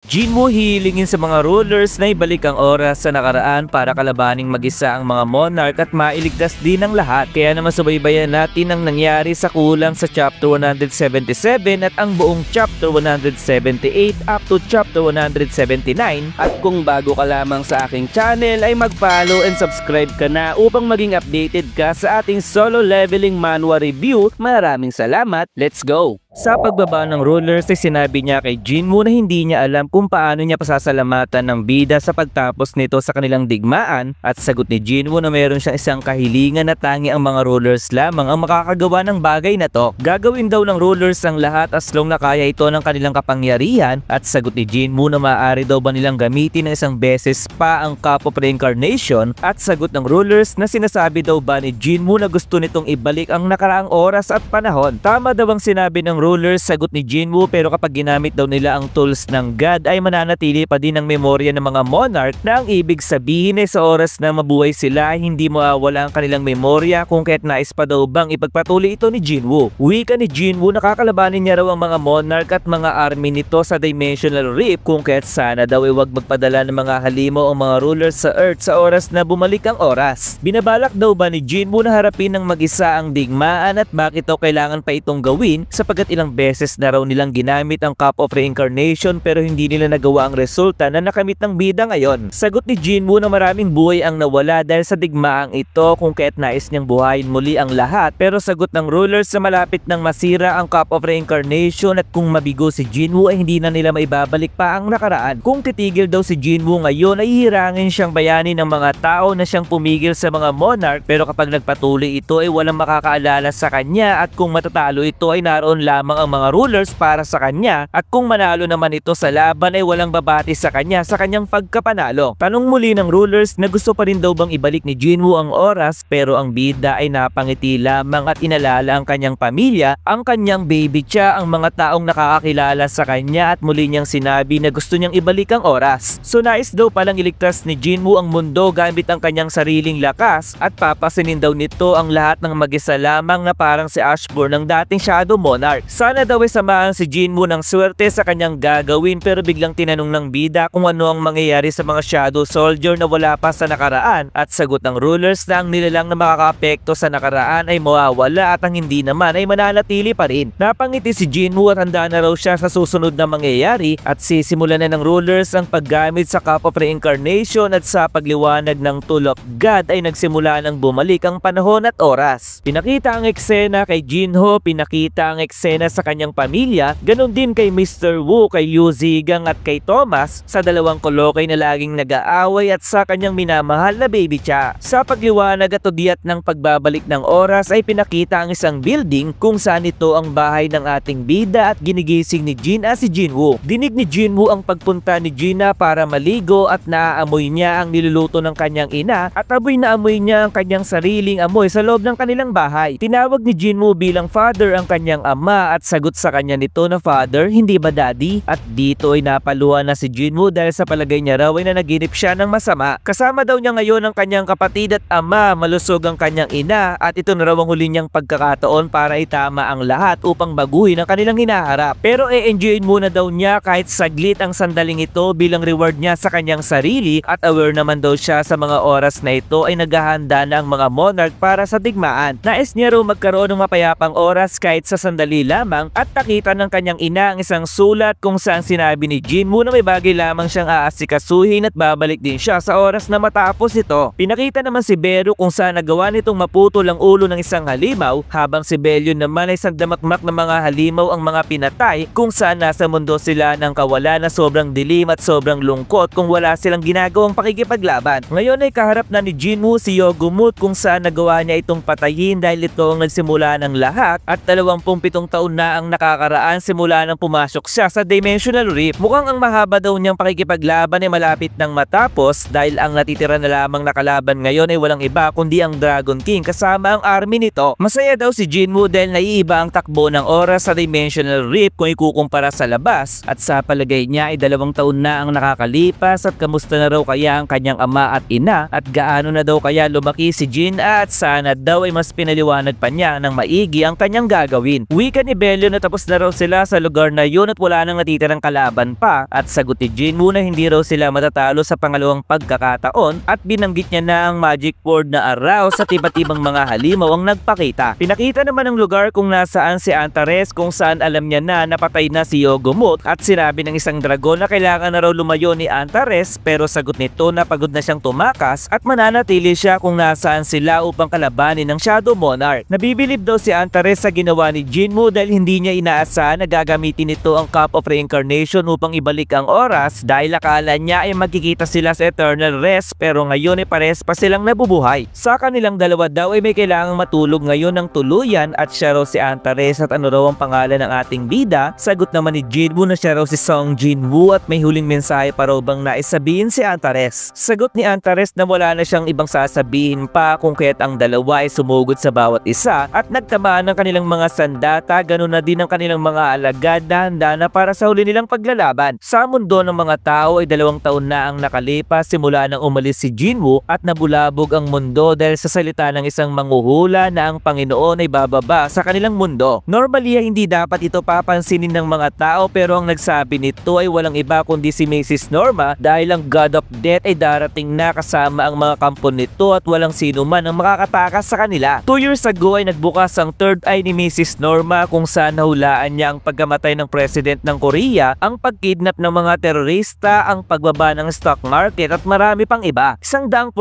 Jinwoo hilingin sa mga rulers na ibalik ang oras sa nakaraan para kalabaning mag-isa ang mga monarch at mailigtas din ang lahat. Kaya naman subaybayan natin ang nangyari sa kulang sa chapter 177 at ang buong chapter 178 up to chapter 179. At kung bago ka lamang sa aking channel ay mag-follow and subscribe ka na upang maging updated ka sa ating solo leveling manhwa review. Maraming salamat, let's go! Sa pagbaba ng rulers ay sinabi niya kay Jinwoo na hindi niya alam kung paano niya pasasalamatan ng bida sa pagtapos nito sa kanilang digmaan, at sagot ni Jinwoo na meron siyang isang kahilingan na tangi ang mga rulers lamang ang makakagawa ng bagay na to. Gagawin daw ng rulers ang lahat as long na kaya ito ng kanilang kapangyarihan, at sagot ni Jinwoo na maaari daw ba nilang gamitin ng isang beses pa ang Cup of Reincarnation, at sagot ng rulers na sinasabi daw ba ni Jinwoo na gusto nitong ibalik ang nakaraang oras at panahon. Tama daw ang sinabi ng rulers, sagot ni Jinwoo, pero kapag ginamit daw nila ang tools ng God ay mananatili pa din ang memorya ng mga monarch, na ang ibig sabihin ay sa oras na mabuhay sila hindi mawawala ang kanilang memorya kung kaya't nais pa daw bang ipagpatuloy ito ni Jinwoo. Wika ni Jinwoo na kakalabanin niya raw ang mga monarch at mga army nito sa Dimensional Rift kung kaya't sana daw ay wag magpadala ng mga halimaw ang mga rulers sa Earth sa oras na bumalik ang oras. Binabalak daw ba ni Jinwoo na harapin ng mag-isa ang digmaan at bakit daw kailangan pa itong gawin sapagkat ilang beses na raw nilang ginamit ang Cup of Reincarnation pero hindi nila nagawa ang resulta na nakamit ng bida ngayon. Sagot ni Jinwoo na maraming buhay ang nawala dahil sa digmaang ito kung kaya't nais niyang buhayin muli ang lahat, pero sagot ng rulers na malapit nang masira ang Cup of Reincarnation at kung mabigo si Jinwoo ay hindi na nila maibabalik pa ang nakaraan. Kung titigil daw si Jinwoo ngayon ay hihirangin siyang bayanin ng mga tao na siyang pumigil sa mga monarch, pero kapag nagpatuloy ito ay walang makakaalala sa kanya, at kung matatalo ito ay naroon lamang ang mga rulers para sa kanya, at kung manalo naman ito sa laban ay walang babati sa kanya sa kanyang pagkapanalo. Tanong muli ng rulers na gusto pa rin daw bang ibalik ni Jinwoo ang oras, pero ang bida ay napangiti lamang at inalala ang kanyang pamilya, ang kanyang baby Cha, ang mga taong nakakakilala sa kanya, at muli niyang sinabi na gusto niyang ibalik ang oras. So nais daw palang iligtas ni Jinwoo ang mundo gamit ang kanyang sariling lakas, at papasinin daw nito ang lahat ng mag-isa lamang na parang si Ashburn ng dating Shadow Monarch. Sana daw ay samahan si Jinwoo ng swerte sa kanyang gagawin, pero biglang tinanong ng bida kung ano ang mangyayari sa mga Shadow Soldier na wala pa sa nakaraan, at sagot ng rulers na ang nilalang na makakaapekto sa nakaraan ay mawawala at ang hindi naman ay mananatili pa rin. Napangiti si Jinwoo at handa na raw siya sa susunod na mangyayari, at sisimulan na ng rulers ang paggamit sa Cup of Reincarnation, at sa pagliwanag ng Tool of God ay nagsimula ng bumalik ang panahon at oras. Pinakita ang eksena kay Jinho, pinakita ang eksena sa kanyang pamilya, ganun din kay Mr. Wu, kay Yu Zigang at kay Thomas, sa dalawang kolokay na laging nag-aaway, at sa kanyang minamahal na baby Cha. Sa pagliwanag at udyat ng pagbabalik ng oras ay pinakita ang isang building kung saan ito ang bahay ng ating bida, at ginigising ni Gina si Jinwoo. Dinig ni Jinwoo ang pagpunta ni Gina para maligo, at naaamoy niya ang niluluto ng kanyang ina, at amoy na amoy niya ang kanyang sariling amoy sa loob ng kanilang bahay. Tinawag ni Jinwoo bilang father ang kanyang ama, at sagot sa kanya nito na father, hindi ba daddy? At dito ay napaluhan na si Jinwoo dahil sa palagay niya raw ay nanaginip siya ng masama. Kasama daw niya ngayon ang kanyang kapatid at ama, malusog ang kanyang ina, at ito na raw ang huli niyang pagkakataon para itama ang lahat upang baguhin ang kanilang hinaharap. Pero e-enjoyin muna daw niya kahit saglit ang sandaling ito bilang reward niya sa kanyang sarili, at aware naman daw siya sa mga oras na ito ay naghahanda na ang mga monarch para sa digmaan. Nais niya raw magkaroon ng mapayapang oras kahit sa sandali lamang, at nakita ng kanyang ina ang isang sulat kung saan sinabi ni Jinwoo na may bagay lamang siyang aasikasuhin at babalik din siya sa oras na matapos ito. Pinakita naman si Beru kung saan nagawa nitong maputol ang ulo ng isang halimaw, habang si Bellyon naman ay sandamakmak ng mga halimaw ang mga pinatay, kung saan nasa mundo sila ng kawalan na sobrang dilim at sobrang lungkot kung wala silang ginagawang pakikipaglaban. Ngayon ay kaharap na ni Jinwoo si Yogumut kung saan nagawa niya itong patayin dahil ito ang nagsimula ng lahat, at 27 taon na ang nakakaraan simula nang pumasok siya sa Dimensional Rift. Mukhang ang mahaba daw niyang pakikipaglaban ay malapit nang matapos dahil ang natitira na lamang nakalaban ngayon ay walang iba kundi ang Dragon King kasama ang army nito. Masaya daw si Jinwoo dahil naiiba ang takbo ng oras sa Dimensional Rift kung ikukumpara sa labas, at sa palagay niya ay 2 taon na ang nakakalipas, at kamusta na raw kaya ang kanyang ama at ina, at gaano na daw kaya lumaki si Jin, at sana daw ay mas pinaliwanag pa niya ng maigi ang kanyang gagawin. Wika ni Bellio na tapos na raw sila sa lugar na yun at wala nang natitirang kalaban pa, at sagot ni Jinwoo na hindi raw sila matatalo sa pangalawang pagkakataon at binanggit niya na ang magic board na araw sa iba't ibang mga halimaw ang nagpakita. Pinakita naman ang lugar kung nasaan si Antares kung saan alam niya na napatay na si Yogomut at sinabi ng isang dragon na kailangan na raw lumayo ni Antares, pero sagot nito na pagod na siyang tumakas at mananatili siya kung nasaan sila upang kalabanin ng Shadow Monarch. Nabibilib daw si Antares sa ginawa ni Jinwoo dahil hindi niya inaasahan na gagamitin nito ang Cup of Reincarnation upang ibalik ang oras dahil akala niya ay magkikita sila sa Eternal Rest, pero ngayon ay pares pa silang nabubuhay. Sa kanilang dalawa daw ay may kailangang matulog ngayon ng tuluyan at siya raw si Antares. At ano raw ang pangalan ng ating bida? Sagot naman ni Jinwoo na siya raw si Song Jinwoo at may huling mensahe pa raw bang nais sabihin si Antares. Sagot ni Antares na wala na siyang ibang sasabihin pa kung kaya't ang dalawa ay sumugod sa bawat isa at nagtamaan ng kanilang mga sandata, ganun na din ang kanilang mga alagad na handa na para sa huli nilang paglalaban. Sa mundo ng mga tao ay 2 taon na ang nakalipas simula nang umalis si Jinwoo at nabulabog ang mundo dahil sa salita ng isang manghuhula na ang Panginoon ay bababa sa kanilang mundo. Normally ay hindi dapat ito papansinin ng mga tao, pero ang nagsabi nito ay walang iba kundi si Mrs. Norma dahil ang God of Death ay darating na kasama ang mga kampo nito at walang sino man ang makakatakas sa kanila. 2 years ago ay nagbukas ang third eye ni Mrs. Norma kung saan nahulaan niya ang pagkamatay ng president ng Korea, ang pagkidnap ng mga terorista, ang pagbaba ng stock market at marami pang iba. 100%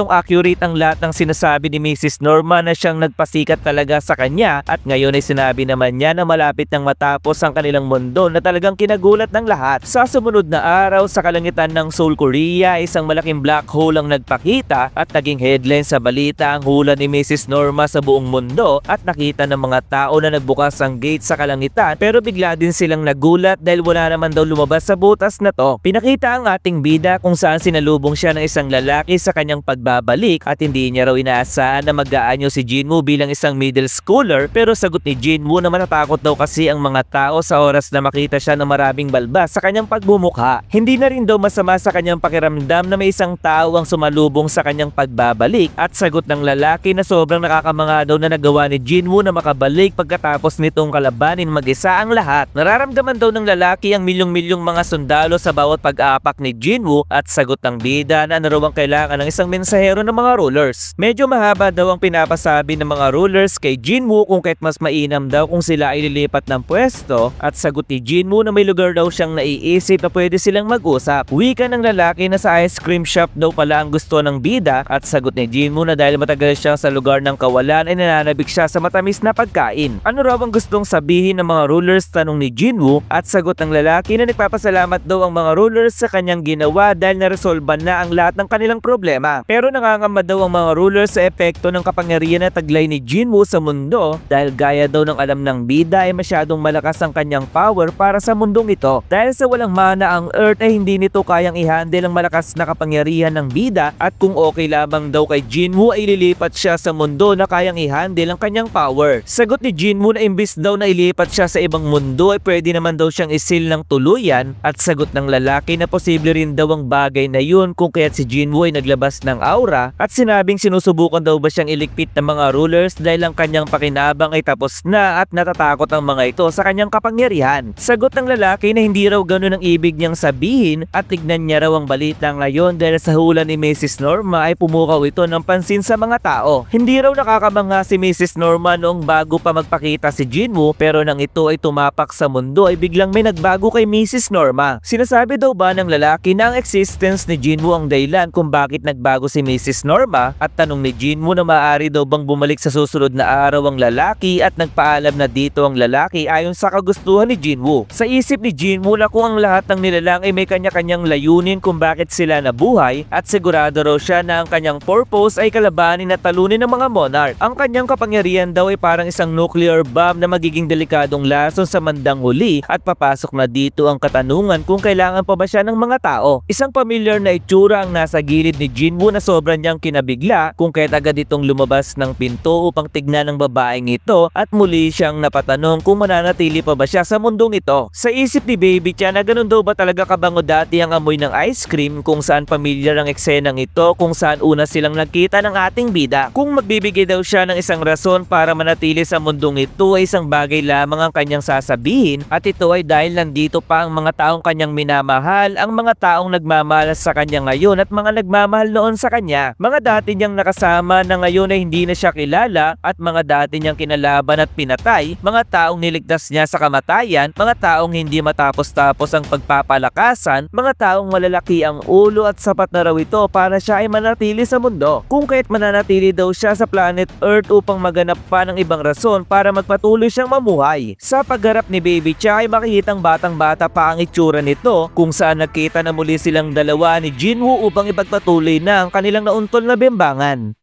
accurate ang lahat ng sinasabi ni Mrs. Norma na siyang nagpasikat talaga sa kanya, at ngayon ay sinabi naman niya na malapit nang matapos ang kanilang mundo na talagang kinagulat ng lahat. Sa sumunod na araw sa kalangitan ng Seoul, Korea, isang malaking black hole ang nagpakita at naging headline sa balita ang hula ni Mrs. Norma sa buong mundo at nakita ng mga tao na nagbukas ang gate sa kalangitan, pero bigla din silang nagulat dahil wala naman daw lumabas sa butas na to. Pinakita ang ating bida kung saan sinalubong siya ng isang lalaki sa kanyang pagbabalik at hindi niya raw inaasahan na mag-aanyo si Jinwoo bilang isang middle schooler, pero sagot ni Jinwoo na matatakot daw kasi ang mga tao sa oras na makita siya ng maraming balbas sa kanyang pagbumukha. Hindi na rin daw masama sa kanyang pakiramdam na may isang tao ang sumalubong sa kanyang pagbabalik, at sagot ng lalaki na sobrang nakakamanga daw na nagawa ni Jinwoo na makabalik pagkatapos nitong kalabanin mag-isa ang lahat. Nararamdaman daw ng lalaki ang milyong-milyong mga sundalo sa bawat pag-aapak ni Jinwoo, at sagot ng bida na ano raw ang kailangan ng isang mensahero ng mga rulers. Medyo mahaba daw ang pinapasabi ng mga rulers kay Jinwoo kung kahit mas mainam daw kung sila ay lilipat ng pwesto, at sagot ni Jinwoo na may lugar daw siyang naiisip na pwede silang mag-usap. Wika ng lalaki na sa ice cream shop daw pala ang gusto ng bida, at sagot ni Jinwoo na dahil matagal siya sa lugar ng kawalan ay nananabik siya sa matamis na pagkain. Ano raw ang gustong sabihin ng mga rulers, tanong ni Jinwoo, at sagot ng lalaki na nagpapasalamat daw ang mga rulers sa kanyang ginawa dahil naresolba na ang lahat ng kanilang problema. Pero nangangamba daw ang mga rulers sa epekto ng kapangyarihan na taglay ni Jinwoo sa mundo dahil gaya daw ng alam ng bida ay masyadong malakas ang kanyang power para sa mundong ito. Dahil sa walang mana ang Earth ay hindi nito kayang i-handle ang malakas na kapangyarihan ng bida, at kung okay lamang daw kay Jinwoo ay lilipat siya sa mundo na kayang i-handle ang kanyang power. Sagot ni Jinwoo na imbis daw na ilipat siya sa ibang mundo ay pwede naman daw siyang isil ng tuluyan, at sagot ng lalaki na posible rin daw ang bagay na yun kung kaya't si Jinwoo ay naglabas ng aura, at sinabing sinusubukan daw ba siyang iligpit ng mga rulers dahil ang kanyang pakinabang ay tapos na at natatakot ang mga ito sa kanyang kapangyarihan. Sagot ng lalaki na hindi raw ganun ang ibig niyang sabihin at tignan niya raw ang balita ngayon dahil sa hula ni Mrs. Norma ay pumukaw ito ng pansin sa mga tao. Hindi raw nakakamanga si Mrs. Norma noong bago pa magpakita si Jinwoo, pero nang ito ay tumapak sa mundo ay biglang may nagbago kay Mrs. Norma. Sinasabi daw ba ng lalaki na ang existence ni Jinwoo ang dahilan kung bakit nagbago si Mrs. Norma, at tanong ni Jinwoo na maaari daw bang bumalik sa susunod na araw ang lalaki, at nagpaalam na dito ang lalaki ayon sa kagustuhan ni Jinwoo. Sa isip ni Jinwoo na kung ang lahat ng nilalang ay may kanya-kanyang layunin kung bakit sila nabuhay, at sigurado raw siya na ang kanyang purpose ay kalabanin at talunin ng mga monarch. Ang kanyang kapangyarihan daw ay parang isang nuclear bomb na magiging delikadong lason sa mandang huli, at papasok na dito ang katanungan kung kailangan pa ba siya ng mga tao. Isang familiar na itsura ang nasa gilid ni Jinwoo na sobrang niyang kinabigla kung kaya't agad itong lumabas ng pinto upang tignan ng babaeng ito, at muli siyang napatanong kung mananatili pa ba siya sa mundong ito. Sa isip ni Baby Chan na ganun daw ba talaga kabango dati ang amoy ng ice cream, kung saan familiar ang eksenang ito kung saan una silang nagkita ng ating bida. Kung magbibigay daw siya ng isang rason para manatili sa mundong ito ay isang bagay lamang ang kanyang sasabihin at ito ay dahil nandito pa ang mga taong kanyang minamahal, ang mga taong nagmamalas sa kanya ngayon at mga nagmamahal noon sa kanya. Mga dati niyang nakasama na ngayon ay hindi na siya kilala at mga dati niyang kinalaban at pinatay, mga taong niligtas niya sa kamatayan, mga taong hindi matapos-tapos ang pagpapalakasan, mga taong malalaki ang ulo at sapat na raw ito para siya ay manatili sa mundo. Kung kaya't mananatili daw siya sa planet Earth upang maganap pa ng ibang rason para magpatuloy siyang mamuhay. Sa pagharap ni Baby Cha ay makikitang batang-bata pa ang itsura nito kung saan nagkita na muli silang dalawa ni Jinwoo upang ipagpatuloy na ang kanilang nauntol na bimbangan.